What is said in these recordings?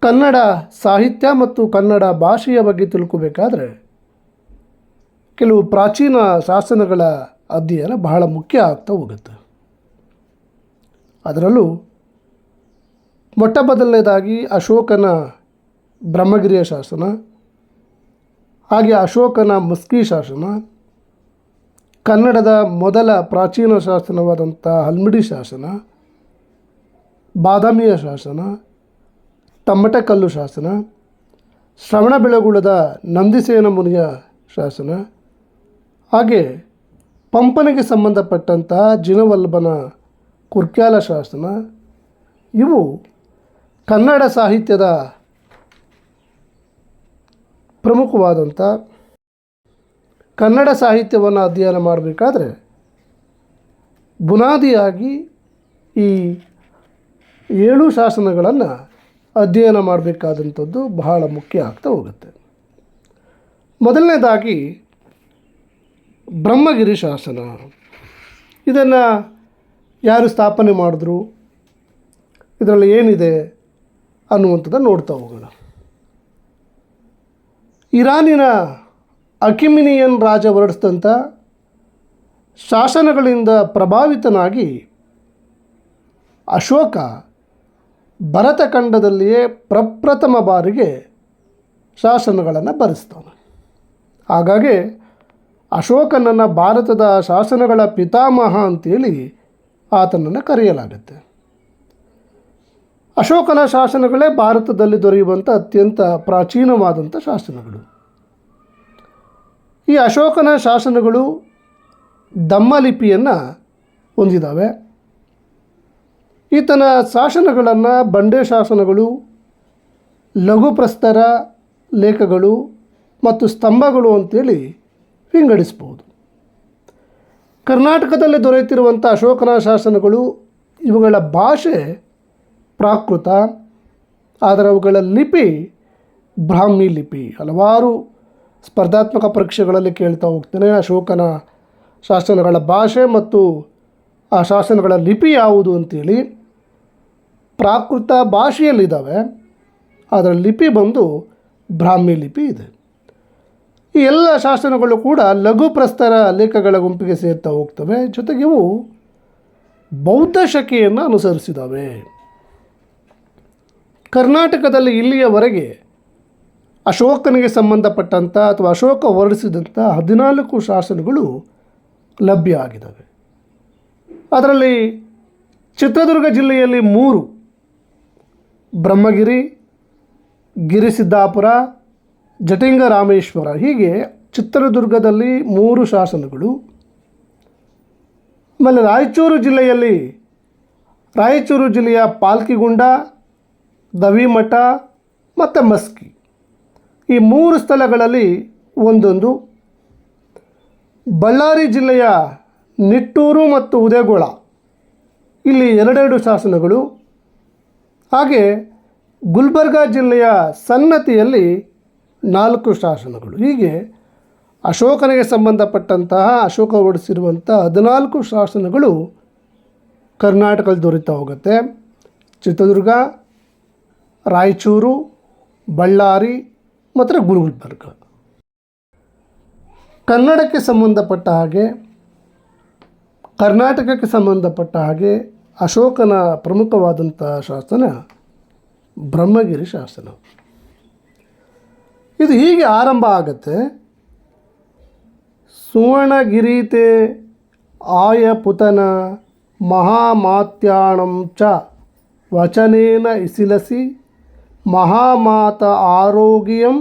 ಕನ್ನಡ ಸಾಹಿತ್ಯ ಮತ್ತು ಕನ್ನಡ ಭಾಷೆಯ ಬಗ್ಗೆ ತಿಳ್ಕೋಬೇಕಾದ್ರೆ ಕೆಲವು ಪ್ರಾಚೀನ ಶಾಸನಗಳ ಅಧ್ಯಯನ ಬಹಳ ಮುಖ್ಯ ಆಗ್ತಾ ಹೋಗುತ್ತೆ. ಅದರಲ್ಲೂ ಮೊಟ್ಟ ಮೊದಲನೇದಾಗಿ ಅಶೋಕನ ಬ್ರಹ್ಮಗಿರಿಯ ಶಾಸನ, ಹಾಗೆ ಅಶೋಕನ ಮುಸ್ಕಿ ಶಾಸನ, ಕನ್ನಡದ ಮೊದಲ ಪ್ರಾಚೀನ ಶಾಸನವಾದಂಥ ಹಲ್ಮಿಡಿ ಶಾಸನ, ಬಾದಾಮಿಯ ಶಾಸನ, ತಮ್ಮಟಕಲ್ಲು ಶಾಸನ, ಶ್ರವಣಬೆಳಗೊಳದ ನಂದಿಸೇನ ಮುನಿಯ ಶಾಸನ, ಹಾಗೆ ಪಂಪನಿಗೆ ಸಂಬಂಧಪಟ್ಟಂತಹ ಜಿನವಲ್ಲಭನ ಕುರ್ಕ್ಯಾಲ ಶಾಸನ, ಇವು ಕನ್ನಡ ಸಾಹಿತ್ಯದ ಪ್ರಮುಖವಾದಂಥ ಕನ್ನಡ ಸಾಹಿತ್ಯವನ್ನು ಅಧ್ಯಯನ ಮಾಡಬೇಕಾದ್ರೆ ಬುನಾದಿಯಾಗಿ ಈ 7 ಶಾಸನಗಳನ್ನು ಅಧ್ಯಯನ ಮಾಡಬೇಕಾದಂಥದ್ದು ಬಹಳ ಮುಖ್ಯ ಆಗ್ತಾ ಹೋಗುತ್ತೆ. ಮೊದಲನೇದಾಗಿ ಬ್ರಹ್ಮಗಿರಿ ಶಾಸನ. ಇದನ್ನು ಯಾರು ಸ್ಥಾಪನೆ ಮಾಡಿದ್ರು, ಇದರಲ್ಲಿ ಏನಿದೆ ಅನ್ನುವಂಥದ್ದನ್ನು ನೋಡ್ತಾ ಹೋಗೋಣ. ಇರಾನಿನ ಅಕಿಮಿನಿಯನ್ ರಾಜ ಹೊರಡಿಸಿದಂಥ ಶಾಸನಗಳಿಂದ ಪ್ರಭಾವಿತನಾಗಿ ಅಶೋಕ ಭರತಖಂಡದಲ್ಲಿಯೇ ಪ್ರಪ್ರಥಮ ಬಾರಿಗೆ ಶಾಸನಗಳನ್ನು ಬರೆಸ್ತಾನೆ. ಹಾಗಾಗಿ ಅಶೋಕನನ್ನು ಭಾರತದ ಶಾಸನಗಳ ಪಿತಾಮಹ ಅಂತೇಳಿ ಆತನನ್ನು ಕರೆಯಲಾಗುತ್ತೆ. ಅಶೋಕನ ಶಾಸನಗಳೇ ಭಾರತದಲ್ಲಿ ದೊರೆಯುವಂಥ ಅತ್ಯಂತ ಪ್ರಾಚೀನವಾದಂಥ ಶಾಸನಗಳು. ಈ ಅಶೋಕನ ಶಾಸನಗಳು ದಮ್ಮಲಿಪಿಯನ್ನು ಹೊಂದಿದ್ದಾವೆ. ಈತನ ಶಾಸನಗಳನ್ನು ಬಂಡೆ ಶಾಸನಗಳು, ಲಘುಪ್ರಸ್ತರ ಲೇಖಗಳು ಮತ್ತು ಸ್ತಂಭಗಳು ಅಂತೇಳಿ ವಿಂಗಡಿಸ್ಬೋದು. ಕರ್ನಾಟಕದಲ್ಲಿ ದೊರೆಯುತ್ತಿರುವಂಥ ಅಶೋಕನ ಶಾಸನಗಳು, ಇವುಗಳ ಭಾಷೆ ಪ್ರಾಕೃತ, ಆದರೆ ಅವುಗಳ ಲಿಪಿ ಬ್ರಾಹ್ಮಿ ಲಿಪಿ. ಹಲವಾರು ಸ್ಪರ್ಧಾತ್ಮಕ ಪರೀಕ್ಷೆಗಳಲ್ಲಿ ಕೇಳ್ತಾ ಹೋಗ್ತೇನೆ, ಅಶೋಕನ ಶಾಸನಗಳ ಭಾಷೆ ಮತ್ತು ಆ ಶಾಸನಗಳ ಲಿಪಿ ಯಾವುದು ಅಂತೇಳಿ. ಪ್ರಾಕೃತ ಭಾಷೆಯಲ್ಲಿದ್ದಾವೆ, ಅದರ ಲಿಪಿ ಬಂದು ಬ್ರಾಹ್ಮಿ ಲಿಪಿ ಇದೆ. ಈ ಎಲ್ಲ ಶಾಸನಗಳು ಕೂಡ ಲಘು ಪ್ರಸ್ತರ ಲೇಖಗಳ ಗುಂಪಿಗೆ ಸೇರ್ತಾ ಹೋಗ್ತವೆ. ಜೊತೆಗೆ ಇವು ಬೌದ್ಧ ಶಕೆಯನ್ನು ಅನುಸರಿಸಿದ್ದಾವೆ. ಕರ್ನಾಟಕದಲ್ಲಿ ಇಲ್ಲಿಯವರೆಗೆ ಅಶೋಕನಿಗೆ ಸಂಬಂಧಪಟ್ಟಂಥ ಅಥವಾ ಅಶೋಕ ಹೊರಡಿಸಿದಂಥ 14 ಶಾಸನಗಳು ಲಭ್ಯ ಆಗಿದ್ದಾವೆ. ಅದರಲ್ಲಿ ಚಿತ್ರದುರ್ಗ ಜಿಲ್ಲೆಯಲ್ಲಿ 3, ಬ್ರಹ್ಮಗಿರಿ, ಗಿರಿಸಿದ್ದಾಪುರ, ಜಟಿಂಗ ರಾಮೇಶ್ವರ, ಹೀಗೆ ಚಿತ್ರದುರ್ಗದಲ್ಲಿ 3 ಶಾಸನಗಳು. ಆಮೇಲೆ ರಾಯಚೂರು ಜಿಲ್ಲೆಯ ಪಾಲ್ಕಿಗುಂಡ, ದವಿಮಠ ಮತ್ತು ಮಸ್ಕಿ, ಈ 3 ಸ್ಥಳಗಳಲ್ಲಿ ಒಂದೊಂದು. ಬಳ್ಳಾರಿ ಜಿಲ್ಲೆಯ ನಿಟ್ಟೂರು ಮತ್ತು ಉದಯಗೋಳ, ಇಲ್ಲಿ 2 ಶಾಸನಗಳು. ಹಾಗೆ ಗುಲ್ಬರ್ಗ ಜಿಲ್ಲೆಯ ಸನ್ನತಿಯಲ್ಲಿ 4 ಶಾಸನಗಳು. ಹೀಗೆ ಅಶೋಕನಿಗೆ ಸಂಬಂಧಪಟ್ಟಂತಹ ಅಶೋಕ ಹೊರಡಿಸಿರುವಂಥ 14 ಶಾಸನಗಳು ಕರ್ನಾಟಕದಲ್ಲಿ ದೊರೀತಾ ಹೋಗುತ್ತೆ. ಚಿತ್ರದುರ್ಗ, ರಾಯಚೂರು, ಬಳ್ಳಾರಿ ಮತ್ತು ಗುಲ್ಬರ್ಗ. ಕರ್ನಾಟಕಕ್ಕೆ ಸಂಬಂಧಪಟ್ಟ ಹಾಗೆ ಅಶೋಕನ ಪ್ರಮುಖವಾದಂಥ ಶಾಸನ ಬ್ರಹ್ಮಗಿರಿ ಶಾಸನ. ಇದು ಹೀಗೆ ಆರಂಭ ಆಗುತ್ತೆ. ಸುವರ್ಣಗಿರೀತೆ ಆಯಪುತನ ಮಹಾಮಾತ್ಯಾಣಂ ಚ ವಚನೇನ ಇಸಿಲಸಿ ಮಹಾಮಾತ ಆರೋಗ್ಯಂ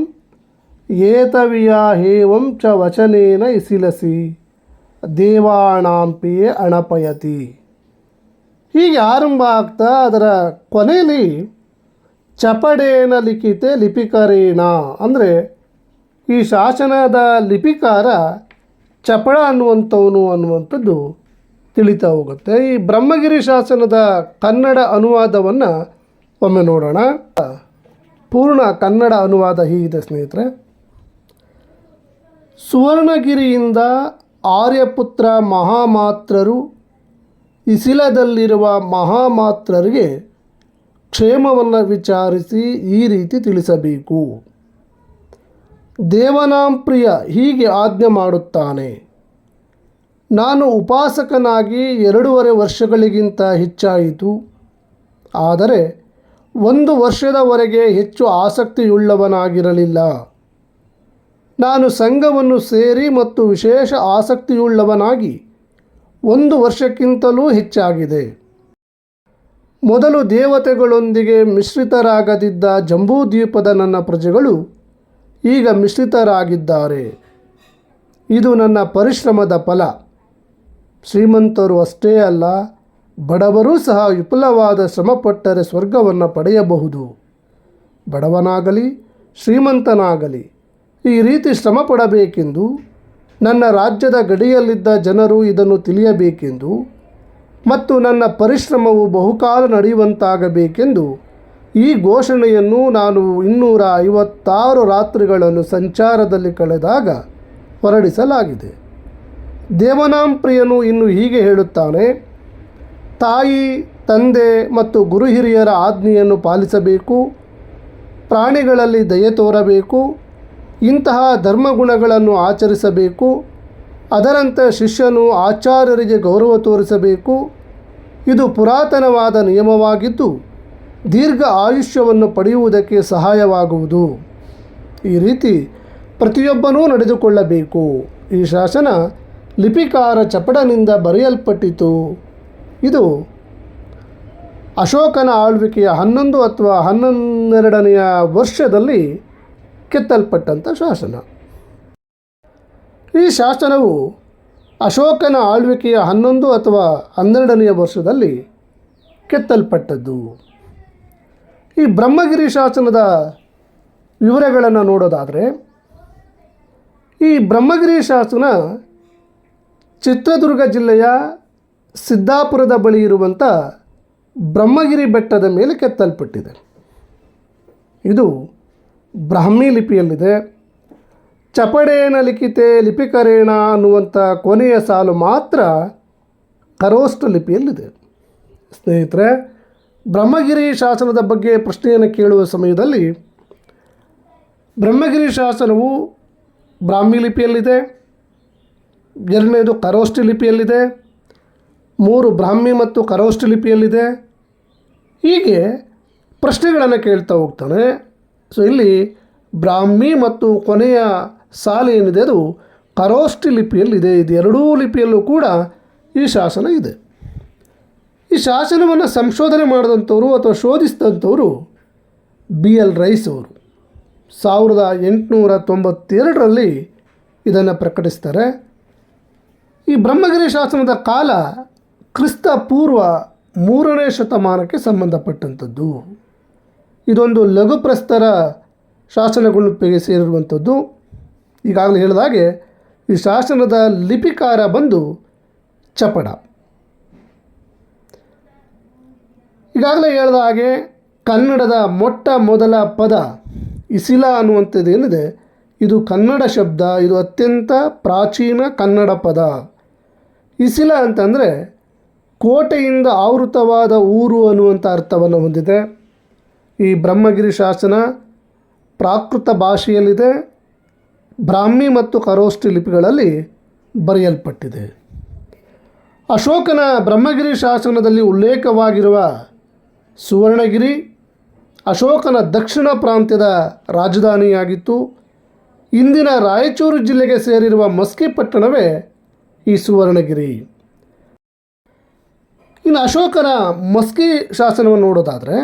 ಏತವಿಯ ಹೇವಂ ಚ ವಚನೇನ ಇಸಿಲಸಿ ದೇವಾಣಾಂಪಿಯೇ ಅಣಪಯತಿ. ಹೀಗೆ ಆರಂಭ ಆಗ್ತಾ ಅದರ ಕೊನೆಯಲ್ಲಿ ಚಪಡೇನ ಲಿಖಿತೆ ಲಿಪಿಕರೇಣ, ಅಂದರೆ ಈ ಶಾಸನದ ಲಿಪಿಕಾರ ಚಪಳ ಅನ್ನುವಂಥದ್ದು ತಿಳಿತಾ ಹೋಗುತ್ತೆ. ಈ ಬ್ರಹ್ಮಗಿರಿ ಶಾಸನದ ಕನ್ನಡ ಅನುವಾದವನ್ನು ಒಮ್ಮೆ ನೋಡೋಣ. ಪೂರ್ಣ ಕನ್ನಡ ಅನುವಾದ ಹೀಗಿದೆ ಸ್ನೇಹಿತರೆ. ಸುವರ್ಣಗಿರಿಯಿಂದ ಆರ್ಯಪುತ್ರ ಮಹಾಮಾತ್ರರು ಇಸಿಲದಲ್ಲಿರುವ ಮಹಾಮಾತ್ರರಿಗೆ ಕ್ಷೇಮವನ್ನು ವಿಚಾರಿಸಿ ಈ ರೀತಿ ತಿಳಿಸಬೇಕು. ದೇವನಾಂಪ್ರಿಯ ಹೀಗೆ ಆಜ್ಞೆ ಮಾಡುತ್ತಾನೆ. ನಾನು ಉಪಾಸಕನಾಗಿ 2.5 ವರ್ಷಗಳಿಗಿಂತ ಹೆಚ್ಚಾಯಿತು. ಆದರೆ 1 ವರ್ಷದವರೆಗೆ ಹೆಚ್ಚು ಆಸಕ್ತಿಯುಳ್ಳವನಾಗಿರಲಿಲ್ಲ. ನಾನು ಸಂಘವನ್ನು ಸೇರಿ ಮತ್ತು ವಿಶೇಷ ಆಸಕ್ತಿಯುಳ್ಳವನಾಗಿ 1 ವರ್ಷಕ್ಕಿಂತಲೂ ಹೆಚ್ಚಾಗಿದೆ. ಮೊದಲು ದೇವತೆಗಳೊಂದಿಗೆ ಮಿಶ್ರಿತರಾಗದಿದ್ದ ಜಂಬೂದ್ವೀಪದ ನನ್ನ ಪ್ರಜೆಗಳು ಈಗ ಮಿಶ್ರಿತರಾಗಿದ್ದಾರೆ. ಇದು ನನ್ನ ಪರಿಶ್ರಮದ ಫಲ. ಶ್ರೀಮಂತರು ಅಷ್ಟೇ ಅಲ್ಲ, ಬಡವರೂ ಸಹ ವಿಪುಲವಾದ ಶ್ರಮಪಟ್ಟರೆ ಸ್ವರ್ಗವನ್ನು ಪಡೆಯಬಹುದು. ಬಡವನಾಗಲಿ ಶ್ರೀಮಂತನಾಗಲಿ ಈ ರೀತಿ ಶ್ರಮ ಪಡಬೇಕೆಂದು, ನನ್ನ ರಾಜ್ಯದ ಗಡಿಯಲ್ಲಿದ್ದ ಜನರು ಇದನ್ನು ತಿಳಿಯಬೇಕೆಂದು ಮತ್ತು ನನ್ನ ಪರಿಶ್ರಮವು ಬಹುಕಾಲ ನಡೆಯುವಂತಾಗಬೇಕೆಂದು ಈ ಘೋಷಣೆಯನ್ನು ನಾನು 256 ರಾತ್ರಿಗಳನ್ನು ಸಂಚಾರದಲ್ಲಿ ಕಳೆದಾಗ ಹೊರಡಿಸಲಾಗಿದೆ. ದೇವನಾಂಪ್ರಿಯನು ಇನ್ನು ಹೀಗೆ ಹೇಳುತ್ತಾನೆ. ತಾಯಿ, ತಂದೆ ಮತ್ತು ಗುರು ಹಿರಿಯರ ಆಜ್ಞೆಯನ್ನು ಪಾಲಿಸಬೇಕು. ಪ್ರಾಣಿಗಳಲ್ಲಿ ದಯೆ ತೋರಬೇಕು. ಇಂತಹ ಧರ್ಮಗುಣಗಳನ್ನು ಆಚರಿಸಬೇಕು. ಅದರಂತೆ ಶಿಷ್ಯನು ಆಚಾರ್ಯರಿಗೆ ಗೌರವ ತೋರಿಸಬೇಕು. ಇದು ಪುರಾತನವಾದ ನಿಯಮವಾಗಿದ್ದು ದೀರ್ಘ ಆಯುಷ್ಯವನ್ನು ಪಡೆಯುವುದಕ್ಕೆ ಸಹಾಯವಾಗುವುದು. ಈ ರೀತಿ ಪ್ರತಿಯೊಬ್ಬನೂ ನಡೆದುಕೊಳ್ಳಬೇಕು. ಈ ಶಾಸನ ಲಿಪಿಕಾರ ಚಪಡನಿಂದ ಬರೆಯಲ್ಪಟ್ಟಿತು. ಇದು ಅಶೋಕನ ಆಳ್ವಿಕೆಯ 11 ಅಥವಾ 12ನೆಯ ವರ್ಷದಲ್ಲಿ ಕೆತ್ತಲ್ಪಟ್ಟಂಥ ಶಾಸನ. ಈ ಶಾಸನವು ಅಶೋಕನ ಆಳ್ವಿಕೆಯ 11 ಅಥವಾ 12ನೆಯ ವರ್ಷದಲ್ಲಿ ಕೆತ್ತಲ್ಪಟ್ಟದ್ದು. ಈ ಬ್ರಹ್ಮಗಿರಿ ಶಾಸನದ ವಿವರಗಳನ್ನು ನೋಡೋದಾದರೆ, ಈ ಬ್ರಹ್ಮಗಿರಿ ಶಾಸನ ಚಿತ್ರದುರ್ಗ ಜಿಲ್ಲೆಯ ಸಿದ್ದಾಪುರದ ಬಳಿ ಇರುವಂಥ ಬ್ರಹ್ಮಗಿರಿ ಬೆಟ್ಟದ ಮೇಲೆ ಕೆತ್ತಲ್ಪಟ್ಟಿದೆ. ಇದು ಬ್ರಾಹ್ಮಿ ಲಿಪಿಯಲ್ಲಿದೆ. ಚಪಡೇನ ಲಿಖಿತೆ ಲಿಪಿಕರೇಣ ಅನ್ನುವಂಥ ಕೊನೆಯ ಸಾಲು ಮಾತ್ರ ಖರೋಷ್ಠ ಲಿಪಿಯಲ್ಲಿದೆ. ಸ್ನೇಹಿತರೆ, ಬ್ರಹ್ಮಗಿರಿ ಶಾಸನದ ಬಗ್ಗೆ ಪ್ರಶ್ನೆಯನ್ನು ಕೇಳುವ ಸಮಯದಲ್ಲಿ ಬ್ರಹ್ಮಗಿರಿ ಶಾಸನವು ಬ್ರಾಹ್ಮಿ ಲಿಪಿಯಲ್ಲಿದೆ, 2ನೇದು ಖರೋಷ್ಠಿ ಲಿಪಿಯಲ್ಲಿದೆ, 3 ಬ್ರಾಹ್ಮಿ ಮತ್ತು ಖರೋಷ್ಠಿ ಲಿಪಿಯಲ್ಲಿದೆ. ಹೀಗೆ ಪ್ರಶ್ನೆಗಳನ್ನು ಕೇಳ್ತಾ ಹೋಗ್ತಾನೆ. ಸೊ ಇಲ್ಲಿ ಬ್ರಾಹ್ಮಿ ಮತ್ತು ಕೊನೆಯ ಸಾಲು ಏನಿದೆ ಅದು ಖರೋಷ್ಠಿ ಲಿಪಿಯಲ್ಲಿದೆ. ಇದು 2 ಲಿಪಿಯಲ್ಲೂ ಕೂಡ ಈ ಶಾಸನ ಇದೆ. ಈ ಶಾಸನವನ್ನು ಸಂಶೋಧನೆ ಮಾಡಿದಂಥವರು ಅಥವಾ ಶೋಧಿಸಿದಂಥವರು BL ರೈಸ್ ಅವರು 1892ರಲ್ಲಿ ಇದನ್ನು ಪ್ರಕಟಿಸ್ತಾರೆ. ಈ ಬ್ರಹ್ಮಗಿರಿ ಶಾಸನದ ಕಾಲ ಕ್ರಿಸ್ತ ಪೂರ್ವ 3ನೇ ಶತಮಾನಕ್ಕೆ ಸಂಬಂಧಪಟ್ಟಂಥದ್ದು. ಇದೊಂದು ಲಘು ಪ್ರಸ್ತರ ಶಾಸನಗಳಿಗೆ ಸೇರಿರುವಂಥದ್ದು. ಈಗಾಗಲೇ ಹೇಳಿದಾಗೆ ಈ ಶಾಸನದ ಲಿಪಿಕಾರ ಬಂದು ಚಪಡ. ಈಗಾಗಲೇ ಹೇಳಿದ ಹಾಗೆ ಕನ್ನಡದ ಮೊಟ್ಟ ಮೊದಲ ಪದ ಇಸಿಲ ಅನ್ನುವಂಥದ್ದು ಏನಿದೆ, ಇದು ಕನ್ನಡ ಶಬ್ದ. ಇದು ಅತ್ಯಂತ ಪ್ರಾಚೀನ ಕನ್ನಡ ಪದ. ಇಸಿಲ ಅಂತಂದರೆ ಕೋಟೆಯಿಂದ ಆವೃತವಾದ ಊರು ಅನ್ನುವಂಥ ಅರ್ಥವನ್ನು ಹೊಂದಿದೆ. ಈ ಬ್ರಹ್ಮಗಿರಿ ಶಾಸನ ಪ್ರಾಕೃತ ಭಾಷೆಯಲ್ಲಿದೆ. ಬ್ರಾಹ್ಮಿ ಮತ್ತು ಖರೋಷ್ಠಿ ಲಿಪಿಗಳಲ್ಲಿ ಬರೆಯಲ್ಪಟ್ಟಿದೆ. ಅಶೋಕನ ಬ್ರಹ್ಮಗಿರಿ ಶಾಸನದಲ್ಲಿ ಉಲ್ಲೇಖವಾಗಿರುವ ಸುವರ್ಣಗಿರಿ ಅಶೋಕನ ದಕ್ಷಿಣ ಪ್ರಾಂತ್ಯದ ರಾಜಧಾನಿಯಾಗಿತ್ತು. ಇಂದಿನ ರಾಯಚೂರು ಜಿಲ್ಲೆಗೆ ಸೇರಿರುವ ಮಸ್ಕಿ ಪಟ್ಟಣವೇ ಈ ಸುವರ್ಣಗಿರಿ. ಇನ್ನು ಅಶೋಕನ ಮಸ್ಕಿ ಶಾಸನವನ್ನು ನೋಡೋದಾದರೆ,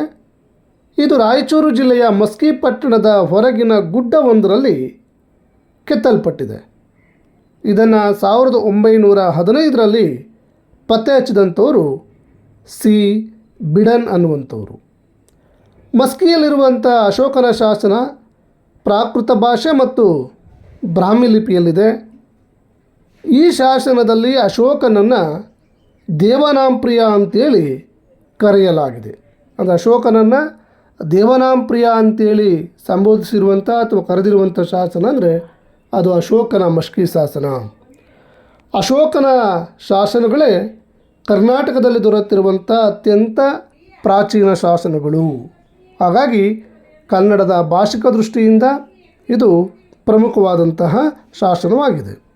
ಇದು ರಾಯಚೂರು ಜಿಲ್ಲೆಯ ಮಸ್ಕಿ ಪಟ್ಟಣದ ಹೊರಗಿನ ಗುಡ್ಡವೊಂದರಲ್ಲಿ ಕೆತ್ತಲ್ಪಟ್ಟಿದೆ. ಇದನ್ನು 1915ರಲ್ಲಿ ಪತ್ತೆ ಹಚ್ಚಿದಂಥವರು ಸಿ ಬಿಡನ್ ಅನ್ನುವಂಥವರು. ಮಸ್ಕಿಯಲ್ಲಿರುವಂಥ ಅಶೋಕನ ಶಾಸನ ಪ್ರಾಕೃತ ಭಾಷೆ ಮತ್ತು ಬ್ರಾಹ್ಮಿ ಲಿಪಿಯಲ್ಲಿದೆ. ಈ ಶಾಸನದಲ್ಲಿ ಅಶೋಕನನ್ನು ದೇವನಾಂಪ್ರಿಯ ಅಂತೇಳಿ ಕರೆಯಲಾಗಿದೆ. ಅಂದರೆ ಅಶೋಕನನ್ನು ದೇವನಾಂಪ್ರಿಯ ಅಂತೇಳಿ ಸಂಬೋಧಿಸಿರುವಂಥ ಅಥವಾ ಕರೆದಿರುವಂಥ ಶಾಸನ ಅಂದರೆ ಅದು ಅಶೋಕನ ಮಸ್ಕಿ ಶಾಸನ. ಅಶೋಕನ ಶಾಸನಗಳೇ ಕರ್ನಾಟಕದಲ್ಲಿ ದೊರೆತಿರುವಂಥ ಅತ್ಯಂತ ಪ್ರಾಚೀನ ಶಾಸನಗಳು. ಹಾಗಾಗಿ ಕನ್ನಡದ ಭಾಷಿಕ ದೃಷ್ಟಿಯಿಂದ ಇದು ಪ್ರಮುಖವಾದಂತಹ ಶಾಸನವಾಗಿದೆ.